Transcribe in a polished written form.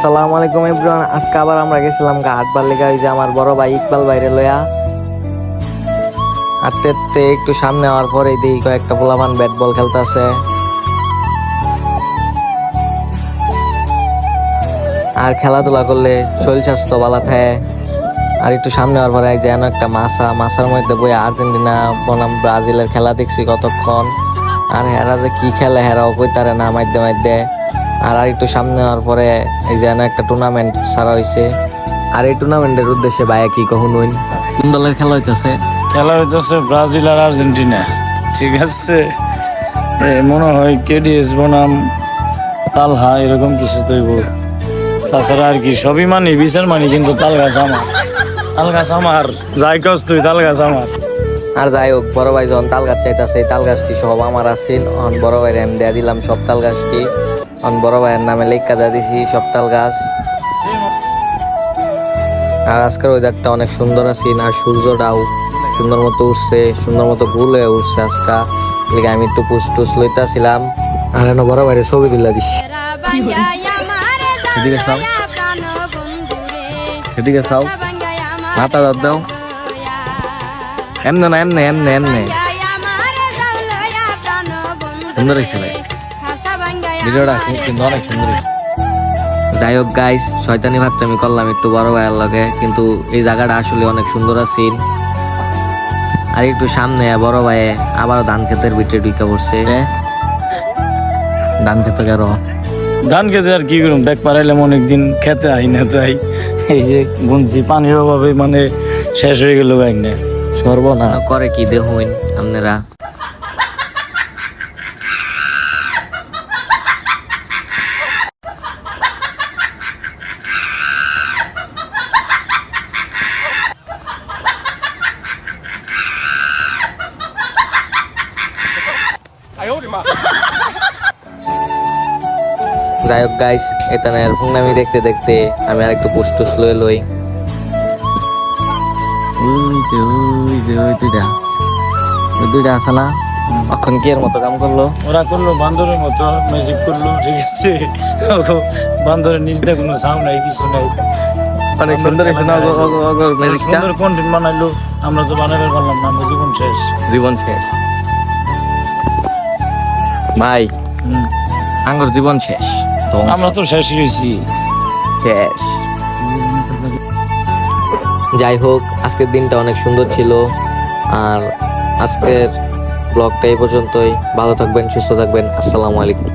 আসসালামু আলাইকুম এভরিওয়ান। আজকে আবার আমরা গেছিলাম হাটবার লেগে, ওই যে আমার বড় ভাই ইকবাল বাইরে লইয়া হাঁটতে হাঁটতে একটু সামনে হওয়ার পরে দেখি কয়েকটা পোলাপান ব্যাট বল খেলতেছে। আর খেলাধুলা করলে শরীর স্বাস্থ্য ভালো থাকে। আর একটু সামনে হওয়ার পরে যেন একটা মাছার মধ্যে বই আর্জেন্টিনা বনাম ব্রাজিলের খেলা দেখছি কতক্ষণ। আর হেরা যে কি খেলে হেরাও কইতারে না মাধ্যে। আর একটু সামনে হওয়ার পরে এই যেন একটা টুর্নামেন্ট ছাড়া হয়েছে। আর এই টুর্নামেন্টের উদ্দেশ্যে ভাইয়া কি কখন কোন দলের খেলা হইতেছে? খেলা হইতেছে ব্রাজিল আর আর্জেন্টিনা, ঠিক আছে। মনে হয় কেডিএস বনাম তালহা এরকম কিছু তৈব। তাছাড়া আর কি সবই মানি, বিচার মানি, কিন্তু তাল গাছ আমার যাই কাজ তুই তাল গাছ আমার। আর যাই হোক, বড় ভাই যখন তাল গাছ চাইতেছে, এই তাল গাছটি সব আমার আছে। বড় ভাইয়ের আমি দেয়া দিলাম সব তাল গাছটি। বড় ভাইয়ের নামে লেখা দেয়া দিছি সব তাল গাছ। আর আজকের ওয়েদারটা অনেক সুন্দর আছে, আর সূর্যটাও সুন্দর মতো উঠছে, সুন্দর মতো গোল হয়ে উঠছে আজকা। লিগে আমি একটু পুষ লইতেছিলাম। আর এনে বড় ভাইয়ের ছবি তুলে দিছি। এদিকে খাও, এদিকে খাও, মাথা দাও। এমনে না, এমনে সুন্দর হয়েছে ভাই, ভিডিওটা কিন্তু অনেক সুন্দর হয়েছে। যাই হোক গাইস, শয়তানি ভাবতে আমি করলাম একটু বড় ভাইয়ের লগে, কিন্তু এই জায়গাটা আসলে অনেক সুন্দর আছে। আর একটু সামনে বড় ভাই আবার ধান ক্ষেতের ভিতরে ঢুকে পড়ছে। ধান খেতে গেল, ধান খেতে আর কি করুম, দেখ পারাইলাম অনেকদিন খেতে আই না তাই এই যে গুনছি, পানির অভাবে মানে শেষ হয়ে গেল ব্যাগ না সর্বনা করে কি দেখুন আপনারা। যাই হোক গাইস, এখানে আমি দেখতে দেখতে আমি আর একটু পোস্ট লই। দুইটা আছে না, এখন কি এর মতো কাম করলো? ওরা করলো বান্দরের মতো ম্যাজিক করলো, ঠিক আছে। বান্দরের নিচ দিয়ে কোনো সাউন্ড নাই, কিছু নাই। অনেক সুন্দর সুন্দর কন্টেন্ট বানাইলো, আমরা তো বানাতে পারলাম না, আমরা জীবন শেষ ভাই, আঙ্গর জীবন শেষ। আমরা তো শেষ হয়েছি। যাই হোক, আজকের দিনটা অনেক সুন্দর ছিল। আর আজকের ব্লগটা এই পর্যন্তই। ভালো থাকবেন, সুস্থ থাকবেন। আসসালামু আলাইকুম।